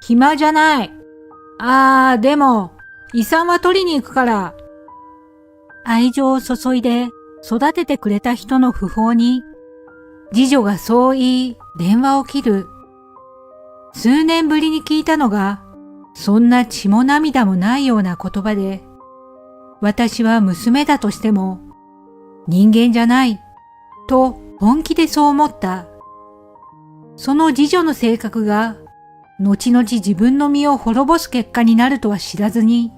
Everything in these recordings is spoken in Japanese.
暇じゃない。でも、遺産は取りに行くから。愛情を注いで育ててくれた人の訃報に、次女がそう言い、電話を切る。数年ぶりに聞いたのが、そんな血も涙もないような言葉で、私は娘だとしても、人間じゃない、と本気でそう思った。その次女の性格が、後々自分の身を滅ぼす結果になるとは知らずに、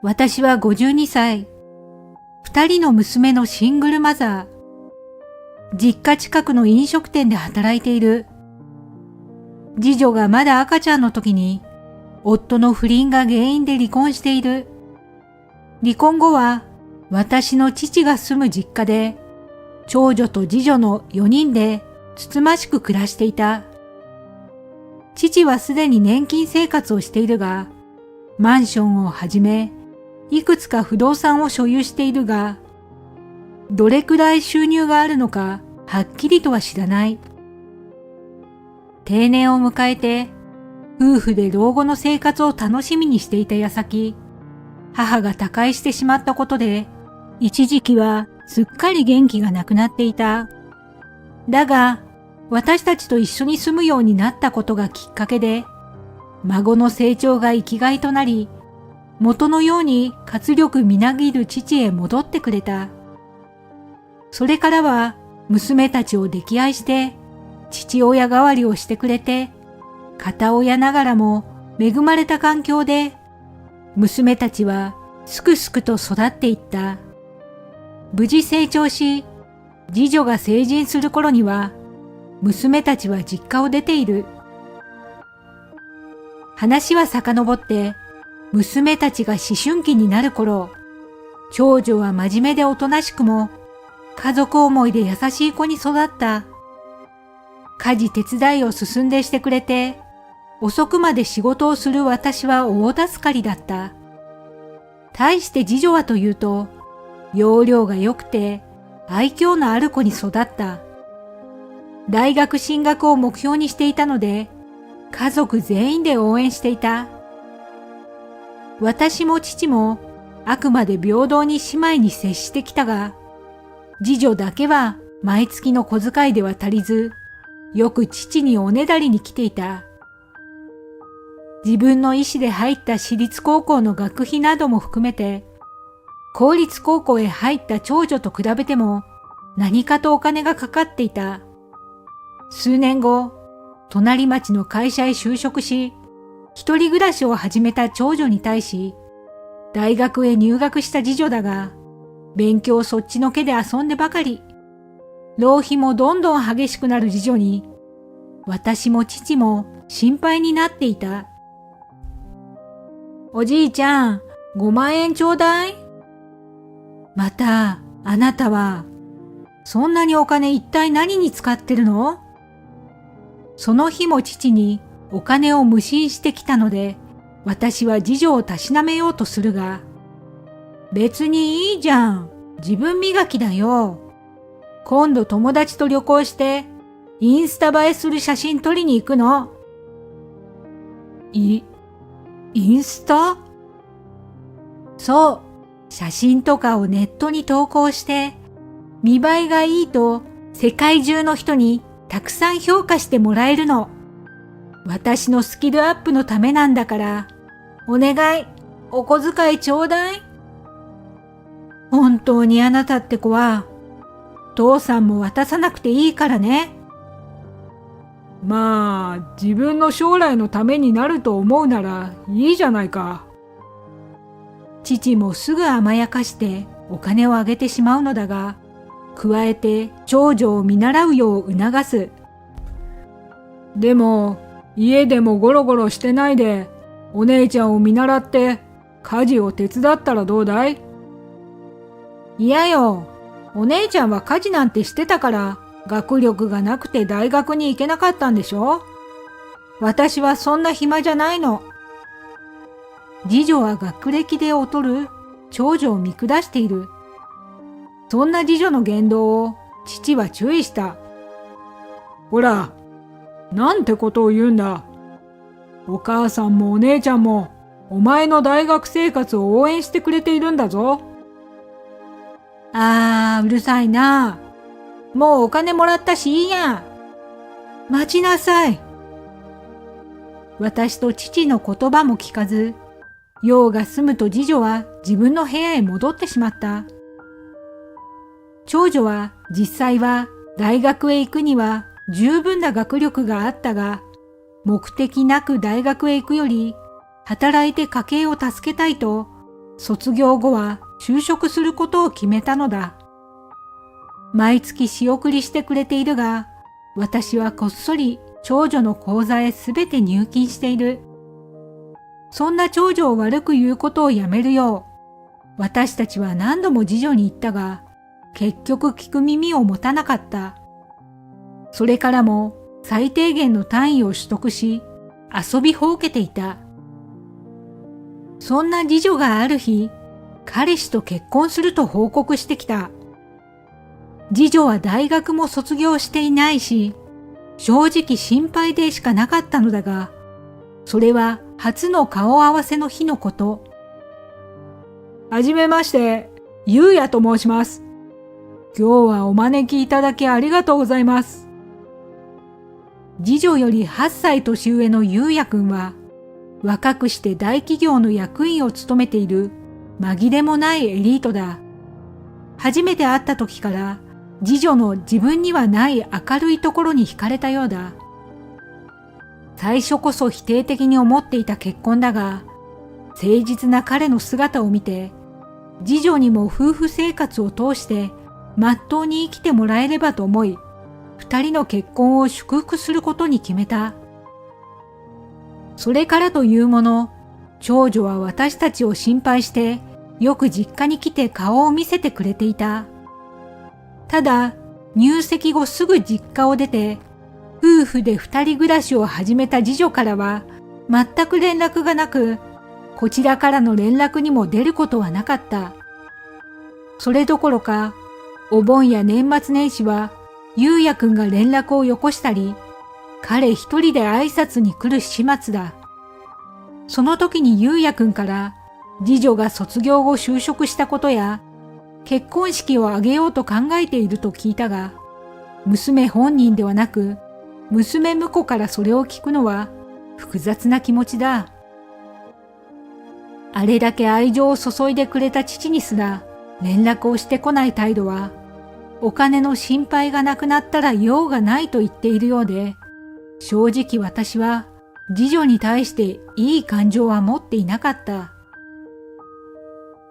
私は52歳、2人の娘のシングルマザー、実家近くの飲食店で働いている。次女がまだ赤ちゃんの時に、夫の不倫が原因で離婚している。離婚後は、私の父が住む実家で、長女と次女の4人でつつましく暮らしていた。父はすでに年金生活をしているが、マンションをはじめ、いくつか不動産を所有しているが、どれくらい収入があるのかはっきりとは知らない。定年を迎えて、夫婦で老後の生活を楽しみにしていた矢先、母が他界してしまったことで、一時期はすっかり元気がなくなっていた。だが、私たちと一緒に住むようになったことがきっかけで、孫の成長が生きがいとなり、元のように活力みなぎる父へ戻ってくれた。それからは娘たちを溺愛して父親代わりをしてくれて、片親ながらも恵まれた環境で娘たちはすくすくと育っていった。無事成長し、次女が成人する頃には娘たちは実家を出ている。話は遡って娘たちが思春期になる頃、長女は真面目でおとなしくも家族思いで優しい子に育った。家事手伝いを進んでしてくれて、遅くまで仕事をする私は大助かりだった。対して次女はというと、要領が良くて愛嬌のある子に育った。大学進学を目標にしていたので、家族全員で応援していた。私も父もあくまで平等に姉妹に接してきたが、次女だけは毎月の小遣いでは足りず、よく父におねだりに来ていた。自分の意思で入った私立高校の学費なども含めて、公立高校へ入った長女と比べても何かとお金がかかっていた。数年後、隣町の会社へ就職し、一人暮らしを始めた長女に対し、大学へ入学した次女だが、勉強そっちのけで遊んでばかり。浪費もどんどん激しくなる次女に、私も父も心配になっていた。おじいちゃん、5万円ちょうだい。また、あなたは、そんなにお金一体何に使ってるの？その日も父にお金を無心してきたので、私は次女をたしなめようとするが、別にいいじゃん。自分磨きだよ。今度友達と旅行して、インスタ映えする写真撮りに行くの。インスタ？そう、写真とかをネットに投稿して、見栄えがいいと世界中の人にたくさん評価してもらえるの。私のスキルアップのためなんだから、お願い、お小遣いちょうだい。本当にあなたって子は、父さんも渡さなくていいからね。まあ、自分の将来のためになると思うならいいじゃないか。父もすぐ甘やかしてお金をあげてしまうのだが、加えて長女を見習うよう促す。でも、家でもゴロゴロしてないで、お姉ちゃんを見習って家事を手伝ったらどうだい？いやよ、お姉ちゃんは家事なんてしてたから学力がなくて大学に行けなかったんでしょ？私はそんな暇じゃないの。次女は学歴で劣る長女を見下している。そんな次女の言動を父は注意した。ほら、なんてことを言うんだ。お母さんもお姉ちゃんもお前の大学生活を応援してくれているんだぞ。うるさいな。もうお金もらったしいいや。待ちなさい。私と父の言葉も聞かず、用が済むと次女は自分の部屋へ戻ってしまった。長女は実際は大学へ行くには十分な学力があったが、目的なく大学へ行くより働いて家計を助けたいと、卒業後は就職することを決めたのだ。毎月仕送りしてくれているが、私はこっそり長女の口座へすべて入金している。そんな長女を悪く言うことをやめるよう、私たちは何度も次女に言ったが、結局聞く耳を持たなかった。それからも最低限の単位を取得し、遊びほうけていた。そんな次女がある日、彼氏と結婚すると報告してきた。次女は大学も卒業していないし、正直心配でしかなかったのだが、それは初の顔合わせの日のこと。はじめまして、ゆうやと申します。今日はお招きいただきありがとうございます。次女より8歳年上のゆうやくんは、若くして大企業の役員を務めている紛れもないエリートだ。初めて会った時から、次女の自分にはない明るいところに惹かれたようだ。最初こそ否定的に思っていた結婚だが、誠実な彼の姿を見て、次女にも夫婦生活を通してまっとうに生きてもらえればと思い、二人の結婚を祝福することに決めた。それからというもの、長女は私たちを心配して、よく実家に来て顔を見せてくれていた。ただ、入籍後すぐ実家を出て、夫婦で二人暮らしを始めた次女からは、全く連絡がなく、こちらからの連絡にも出ることはなかった。それどころか、お盆や年末年始は、ゆうやくんが連絡をよこしたり、彼一人で挨拶に来る始末だ。その時にゆうやくんから、次女が卒業後就職したことや、結婚式を挙げようと考えていると聞いたが、娘本人ではなく、娘婿からそれを聞くのは複雑な気持ちだ。あれだけ愛情を注いでくれた父にすら連絡をしてこない態度は、お金の心配がなくなったら用がないと言っているようで、正直私は次女に対していい感情は持っていなかった。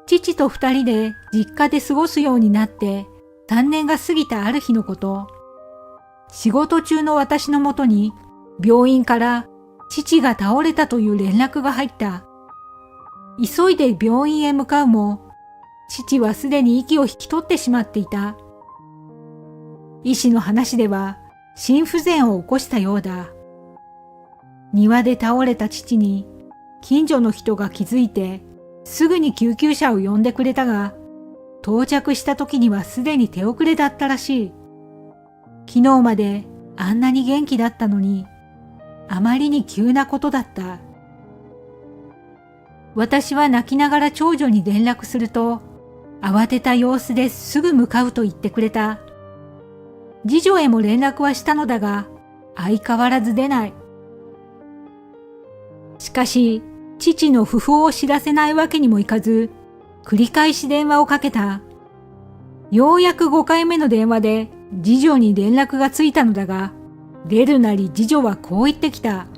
父と二人で実家で過ごすようになって3年が過ぎたある日のこと、仕事中の私のもとに病院から父が倒れたという連絡が入った。急いで病院へ向かうも、父はすでに息を引き取ってしまっていた。医師の話では心不全を起こしたようだ。庭で倒れた父に近所の人が気づいてすぐに救急車を呼んでくれたが、到着した時にはすでに手遅れだったらしい。昨日まであんなに元気だったのに、あまりに急なことだった。私は泣きながら長女に連絡すると、慌てた様子ですぐ向かうと言ってくれた。次女へも連絡はしたのだが、相変わらず出ない。しかし、父の訃報を知らせないわけにもいかず、繰り返し電話をかけた。ようやく5回目の電話で次女に連絡がついたのだが、出るなり次女はこう言ってきた。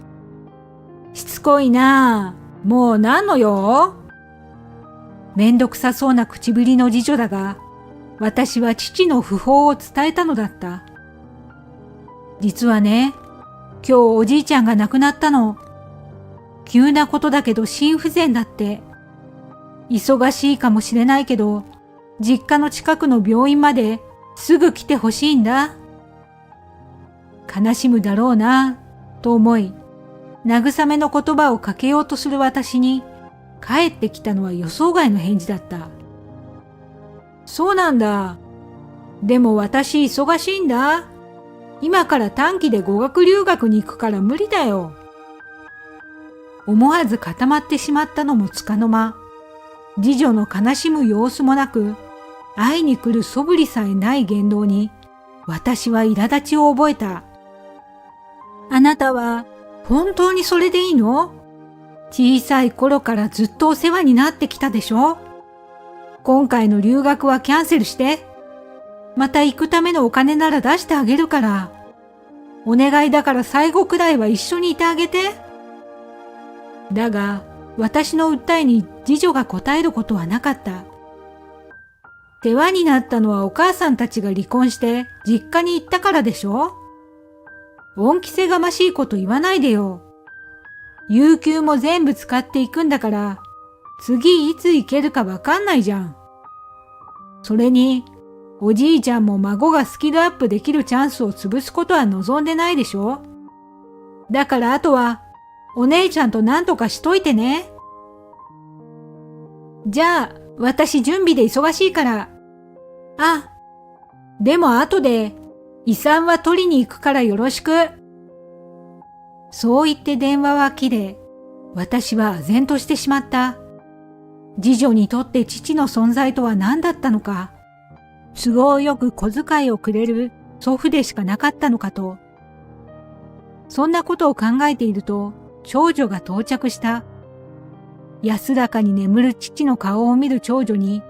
しつこいなあ、もう何の用？めんどくさそうな口ぶりの次女だが、私は父の訃報を伝えたのだった。実はね、今日おじいちゃんが亡くなったの。急なことだけど心不全だって。忙しいかもしれないけど、実家の近くの病院まですぐ来てほしいんだ。悲しむだろうな、と思い、慰めの言葉をかけようとする私に、返ってきたのは予想外の返事だった。そうなんだ。でも私忙しいんだ。今から短期で語学留学に行くから無理だよ。思わず固まってしまったのもつかの間、次女の悲しむ様子もなく、会いに来る素振りさえない言動に、私は苛立ちを覚えた。あなたは本当にそれでいいの？小さい頃からずっとお世話になってきたでしょ？今回の留学はキャンセルして。また行くためのお金なら出してあげるから。お願いだから最後くらいは一緒にいてあげて。だが、私の訴えに次女が答えることはなかった。世話になったのはお母さんたちが離婚して実家に行ったからでしょ？恩着せがましいこと言わないでよ。有給も全部使っていくんだから、次いつ行けるかわかんないじゃん。それに、おじいちゃんも孫がスキルアップできるチャンスを潰すことは望んでないでしょ？だからあとは、お姉ちゃんと何とかしといてね。じゃあ、私準備で忙しいから。あ、でも後で、遺産は取りに行くからよろしく。そう言って電話は切れ、私は唖然としてしまった。次女にとって父の存在とは何だったのか。都合よく小遣いをくれる祖父でしかなかったのかと。そんなことを考えていると、長女が到着した。安らかに眠る父の顔を見る長女に、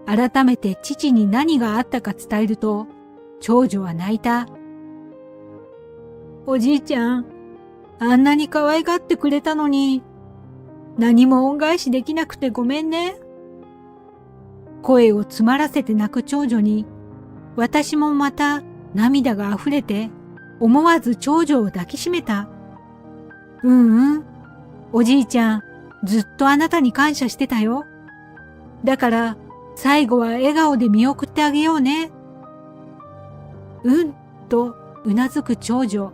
改めて父に何があったか伝えると、長女は泣いた。おじいちゃん、あんなに可愛がってくれたのに、何も恩返しできなくてごめんね。声を詰まらせて泣く長女に、私もまた涙が溢れて、思わず長女を抱きしめた。おじいちゃん、ずっとあなたに感謝してたよ。だから、最後は笑顔で見送ってあげようね。とうなずく長女。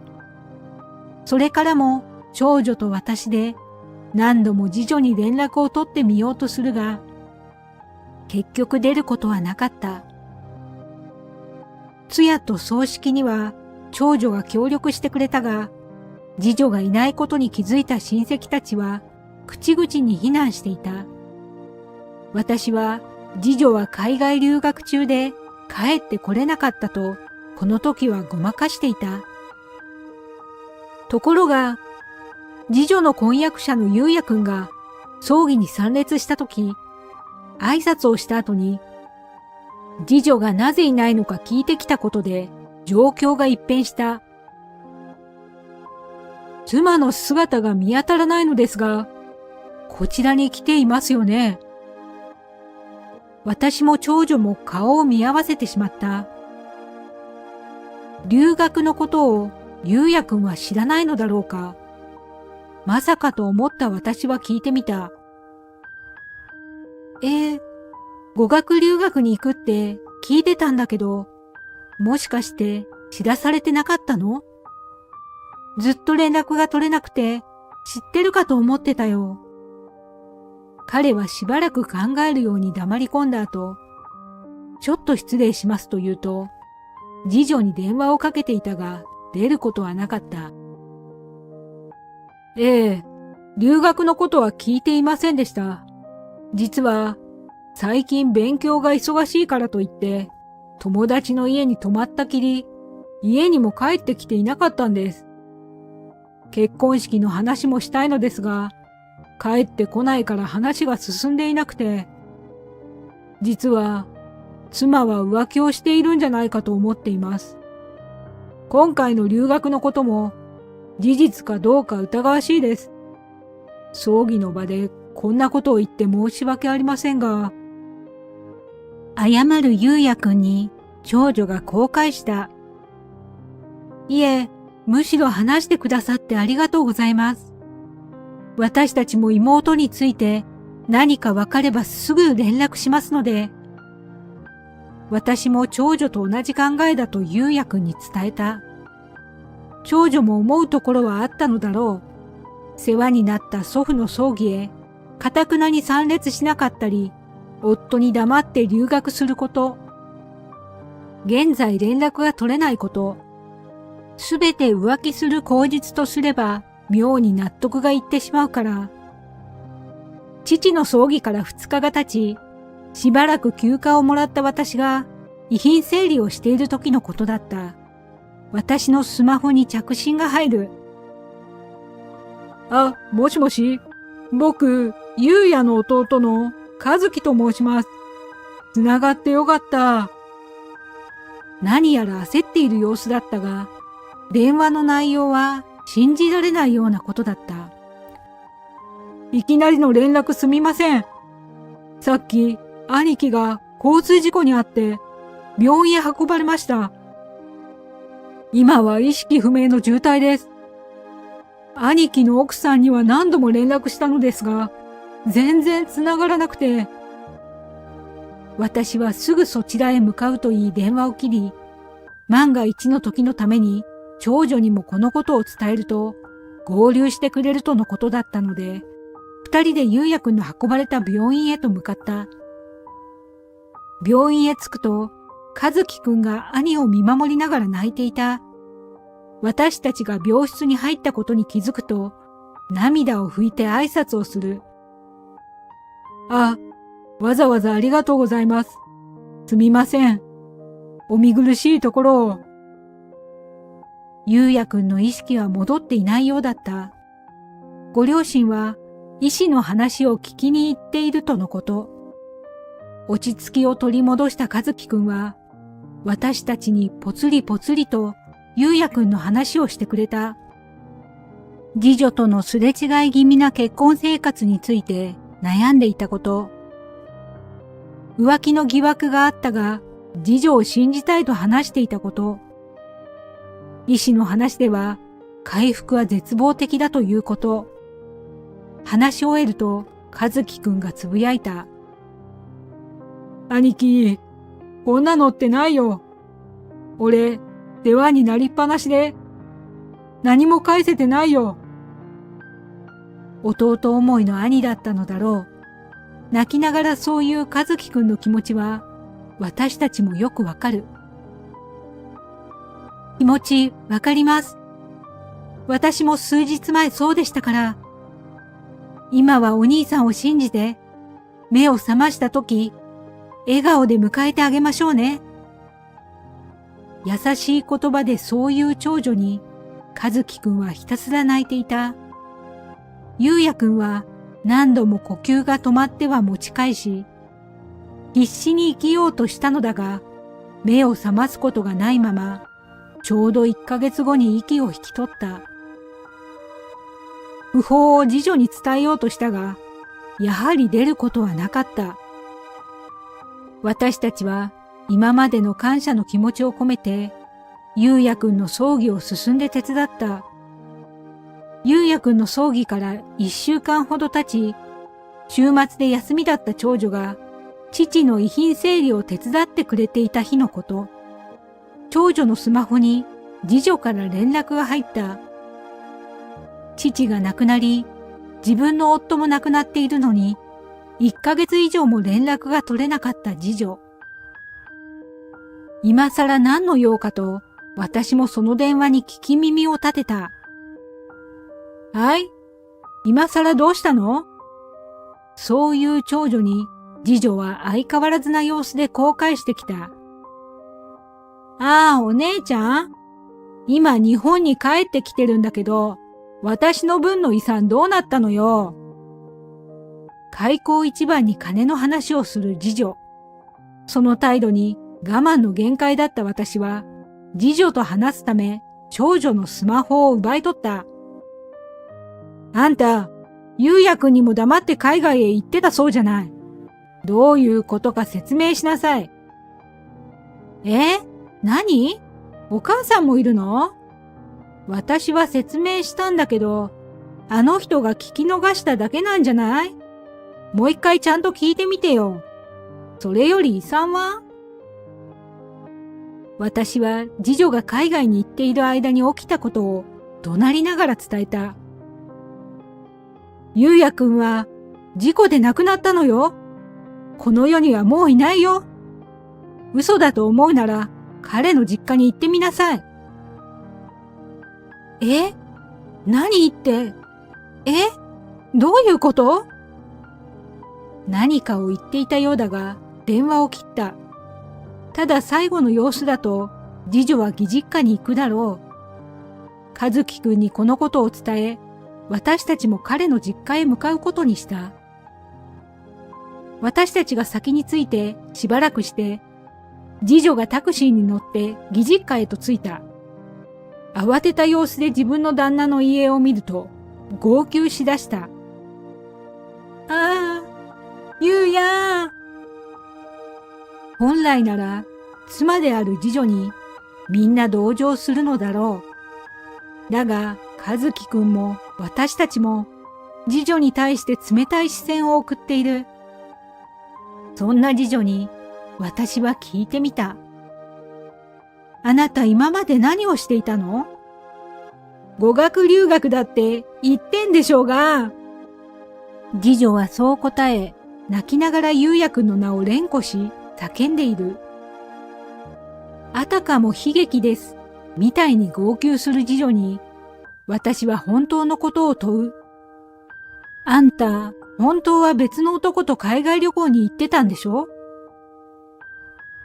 それからも長女と私で何度も次女に連絡を取ってみようとするが、結局出ることはなかった。通夜と葬式には長女が協力してくれたが、次女がいないことに気づいた親戚たちは口々に非難していた。私は次女は海外留学中で帰ってこれなかったとこの時はごまかしていた。ところが、次女の婚約者のゆうやくんが葬儀に参列した時、挨拶をした後に、次女がなぜいないのか聞いてきたことで状況が一変した。妻の姿が見当たらないのですが、こちらに来ていますよね。私も長女も顔を見合わせてしまった。留学のことをゆうやくんは知らないのだろうか。まさかと思った私は聞いてみた。語学留学に行くって聞いてたんだけど、もしかして知らされてなかったの？ずっと連絡が取れなくて知ってるかと思ってたよ。彼はしばらく考えるように黙り込んだ後、ちょっと失礼しますと言うと、次女に電話をかけていたが出ることはなかった。留学のことは聞いていませんでした。実は最近勉強が忙しいからといって友達の家に泊まったきり家にも帰ってきていなかったんです。結婚式の話もしたいのですが帰ってこないから話が進んでいなくて、実は妻は浮気をしているんじゃないかと思っています。今回の留学のことも事実かどうか疑わしいです。葬儀の場でこんなことを言って申し訳ありませんが。謝るゆうやくんに長女がこう返した。いえ、むしろ話してくださってありがとうございます。私たちも妹について何かわかればすぐ連絡しますので。私も長女と同じ考えだとゆうやくんに伝えた。長女も思うところはあったのだろう。世話になった祖父の葬儀へ、堅くなに参列しなかったり、夫に黙って留学すること、現在連絡が取れないこと、すべて浮気する口実とすれば妙に納得がいってしまうから。父の葬儀から2日が経ち、しばらく休暇をもらった私が遺品整理をしている時のことだった。私のスマホに着信が入る。あ、もしもし。僕、ゆうやの弟の和樹と申します。つながってよかった。何やら焦っている様子だったが、電話の内容は信じられないようなことだった。いきなりの連絡すみません。さっき、兄貴が交通事故にあって、病院へ運ばれました。今は意識不明の重体です。兄貴の奥さんには何度も連絡したのですが、全然繋がらなくて。私はすぐそちらへ向かうと言い電話を切り、万が一の時のために長女にもこのことを伝えると合流してくれるとのことだったので、二人で優也くんの運ばれた病院へと向かった。病院へ着くと、和樹くんが兄を見守りながら泣いていた。私たちが病室に入ったことに気づくと、涙を拭いて挨拶をする。あ、わざわざありがとうございます。すみません。お見苦しいところを。優也くんの意識は戻っていないようだった。ご両親は医師の話を聞きに行っているとのこと。落ち着きを取り戻した和樹くんは、私たちにぽつりぽつりと優也くんの話をしてくれた。次女とのすれ違い気味な結婚生活について悩んでいたこと。浮気の疑惑があったが、次女を信じたいと話していたこと。医師の話では、回復は絶望的だということ。話し終えると、和樹くんがつぶやいた。兄貴、こんなのってないよ。俺、世話になりっぱなしで、何も返せてないよ。弟思いの兄だったのだろう。泣きながらそういう和樹くんの気持ちは、私たちもよくわかる。気持ちわかります。私も数日前そうでしたから。今はお兄さんを信じて、目を覚ましたとき、笑顔で迎えてあげましょうね。優しい言葉でそういう長女に、和樹くんはひたすら泣いていた。優也くんは何度も呼吸が止まっては持ち返し、必死に生きようとしたのだが、目を覚ますことがないまま、ちょうど1ヶ月後に息を引き取った。訃報を次女に伝えようとしたが、やはり出ることはなかった。私たちは今までの感謝の気持ちを込めて、優也くんの葬儀を進んで手伝った。優也くんの葬儀から1週間ほど経ち、週末で休みだった長女が、父の遺品整理を手伝ってくれていた日のこと。長女のスマホに次女から連絡が入った。父が亡くなり、自分の夫も亡くなっているのに、1ヶ月以上も連絡が取れなかった次女。今更何の用かと、私もその電話に聞き耳を立てた。はい？今更どうしたの？そういう長女に、次女は相変わらずな様子でこう返してきた。ああ、お姉ちゃん？今日本に帰ってきてるんだけど、私の分の遺産どうなったのよ。開口一番に金の話をする次女。その態度に我慢の限界だった私は、次女と話すため、長女のスマホを奪い取った。あんた、優也くんにも黙って海外へ行ってたそうじゃない。どういうことか説明しなさい。何？お母さんもいるの？私は説明したんだけど、あの人が聞き逃しただけなんじゃない？もう一回ちゃんと聞いてみてよ。それより遺産は？私は次女が海外に行っている間に起きたことを怒鳴りながら伝えた。優也くんは事故で亡くなったのよ。この世にはもういないよ。嘘だと思うなら彼の実家に行ってみなさい。何って、どういうこと？何かを言っていたようだが、電話を切った。ただ最後の様子だと、次女は義実家に行くだろう。和樹くんにこのことを伝え、私たちも彼の実家へ向かうことにした。私たちが先に着いてしばらくして、次女がタクシーに乗って義実家へと着いた。慌てた様子で自分の旦那の家を見ると、号泣しだした。ああ、ゆうや。本来なら、妻である次女にみんな同情するのだろう。だが、和樹くんも私たちも次女に対して冷たい視線を送っている。そんな次女に私は聞いてみた。あなた今まで何をしていたの？語学留学だって言ってんでしょうが。次女はそう答え、泣きながら優也くんの名を連呼し、叫んでいる。あたかも悲劇です。みたいに号泣する次女に、私は本当のことを問う。あんた、本当は別の男と海外旅行に行ってたんでしょ？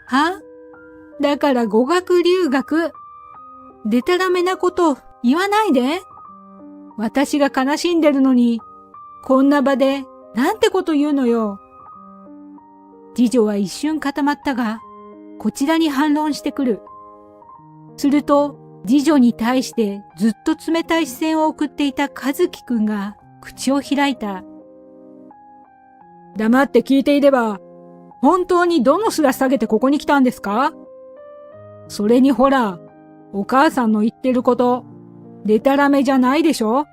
は？だから語学留学。でたらめなこと言わないで。私が悲しんでるのに、こんな場でなんてこと言うのよ。次女は一瞬固まったが、こちらに反論してくる。すると、次女に対してずっと冷たい視線を送っていた和樹くんが口を開いた。黙って聞いていれば、本当にどの面下げてここに来たんですか？それにほら、お母さんの言ってること、でたらめじゃないでしょ？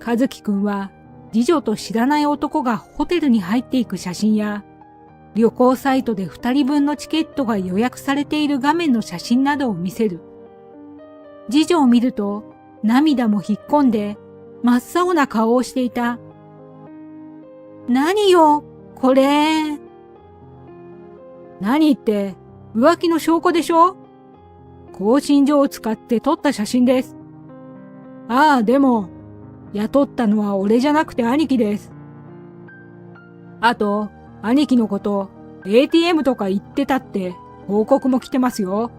和樹くんは、次女と知らない男がホテルに入っていく写真や、旅行サイトで2人分のチケットが予約されている画面の写真などを見せる。次女を見ると、涙も引っ込んで、真っ青な顔をしていた。何よ、これ。何って、浮気の証拠でしょ？更新所を使って撮った写真です。ああ、でも、雇ったのは俺じゃなくて兄貴です。あと、兄貴のこと、ATM とか言ってたって報告も来てますよ。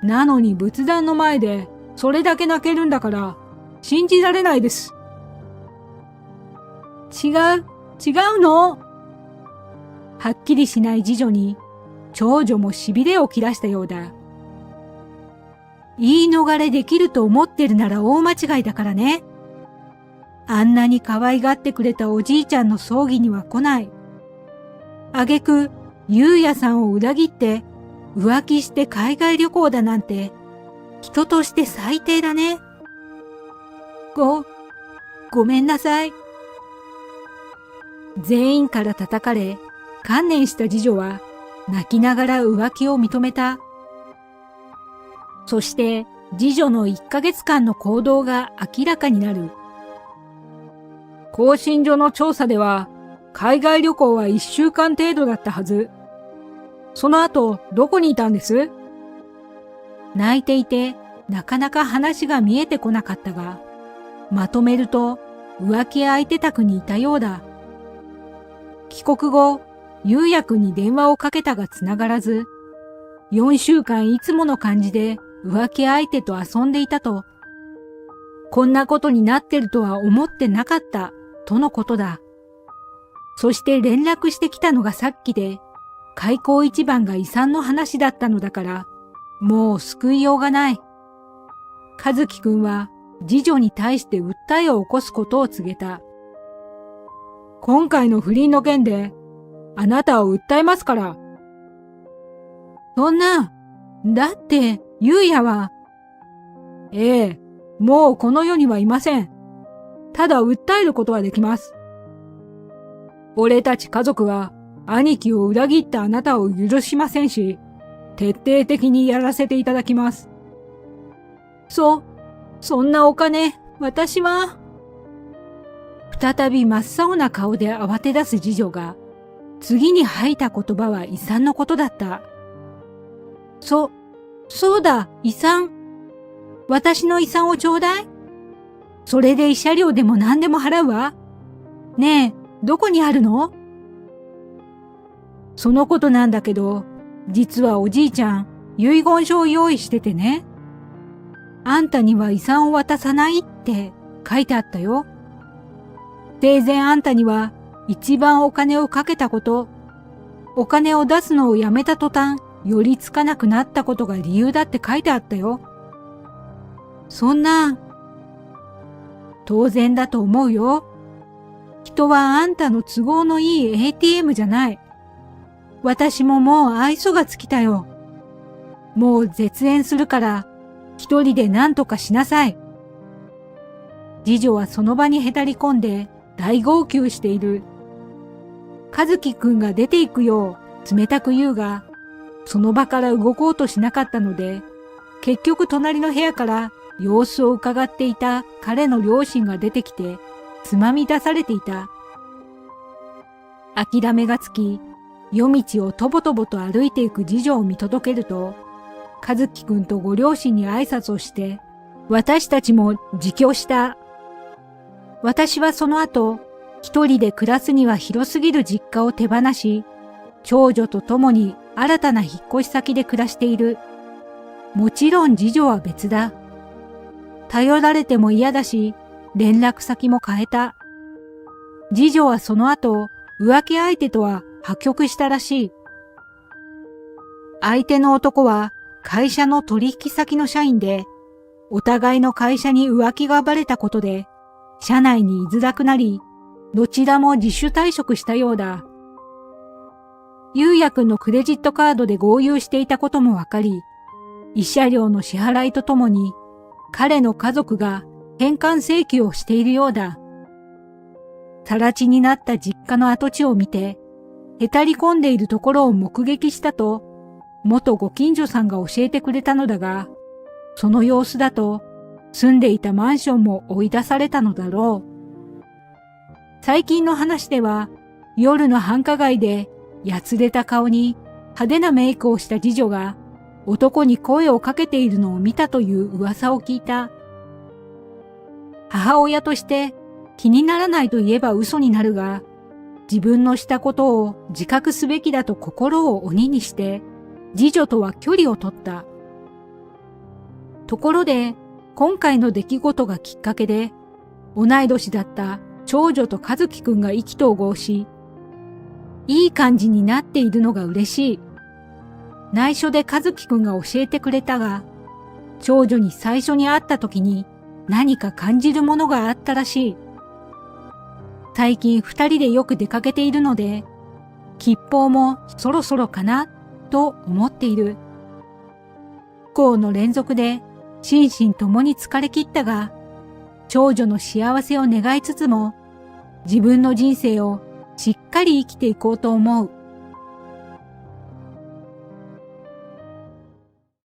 なのに仏壇の前でそれだけ泣けるんだから、信じられないです。違うの？はっきりしない次女に、長女も痺れを切らしたようだ。言い逃れできると思ってるなら大間違いだからね。あんなに可愛がってくれたおじいちゃんの葬儀には来ない。挙句、ゆうやさんを裏切って浮気して海外旅行だなんて、人として最低だね。ごめんなさい。全員から叩かれ、観念した次女は泣きながら浮気を認めた。そして次女の1ヶ月間の行動が明らかになる。更新所の調査では、海外旅行は1週間程度だったはず。その後、どこにいたんです？泣いていて、なかなか話が見えてこなかったが、まとめると浮気相手宅にいたようだ。帰国後、ゆうやくんに電話をかけたがつながらず、4週間いつもの感じで浮気相手と遊んでいたと、こんなことになってるとは思ってなかった、とのことだ。そして連絡してきたのがさっきで、開口一番が遺産の話だったのだから、もう救いようがない。和樹くんは次女に対して訴えを起こすことを告げた。今回の不倫の件で、あなたを訴えますから。そんな、だって、ゆうやは。ええ、もうこの世にはいません。ただ訴えることはできます。俺たち家族は、兄貴を裏切ったあなたを許しませんし、徹底的にやらせていただきます。そんなお金、私は。再び真っ青な顔で慌て出す次女が、次に吐いた言葉は遺産のことだった。そうだ、遺産。私の遺産をちょうだい。それで慰謝料でも何でも払うわ。ねえ、どこにあるの？そのことなんだけど、実はおじいちゃん、遺言書を用意しててね。あんたには遺産を渡さないって書いてあったよ。生前あんたには一番お金をかけたこと、お金を出すのをやめた途端、寄りつかなくなったことが理由だって書いてあったよ。そんな、当然だと思うよ。人はあんたの都合のいい ATM じゃない。私ももう愛想が尽きたよ。もう絶縁するから、一人で何とかしなさい。次女はその場にへたり込んで大号泣している。和樹くんが出て行くよう冷たく言うが、その場から動こうとしなかったので、結局隣の部屋から様子を伺っていた彼の両親が出てきて、つまみ出されていた。諦めがつき、夜道をとぼとぼと歩いていく次女を見届けると、和樹くんとご両親に挨拶をして、私たちも自供した。私はその後、一人で暮らすには広すぎる実家を手放し、長女と共に新たな引っ越し先で暮らしている。もちろん次女は別だ。頼られても嫌だし、連絡先も変えた。次女はその後、浮気相手とは破局したらしい。相手の男は会社の取引先の社員で、お互いの会社に浮気がバレたことで、社内に居づらくなり、どちらも自主退職したようだ。ゆうやくんのクレジットカードで豪遊していたこともわかり、慰謝料の支払いとともに、彼の家族が返還請求をしているようだ。更地になった実家の跡地を見て、へたり込んでいるところを目撃したと、元ご近所さんが教えてくれたのだが、その様子だと、住んでいたマンションも追い出されたのだろう。最近の話では、夜の繁華街で、やつれた顔に派手なメイクをした次女が、男に声をかけているのを見たという噂を聞いた。母親として気にならないと言えば嘘になるが、自分のしたことを自覚すべきだと心を鬼にして、次女とは距離を取った。ところで、今回の出来事がきっかけで、同い年だった長女と和樹くんが意気投合し、いい感じになっているのが嬉しい。内緒で和樹くんが教えてくれたが、長女に最初に会った時に何か感じるものがあったらしい。最近二人でよく出かけているので、吉報もそろそろかなと思っている。不幸の連続で心身ともに疲れ切ったが、長女の幸せを願いつつも、自分の人生をしっかり生きていこうと思う。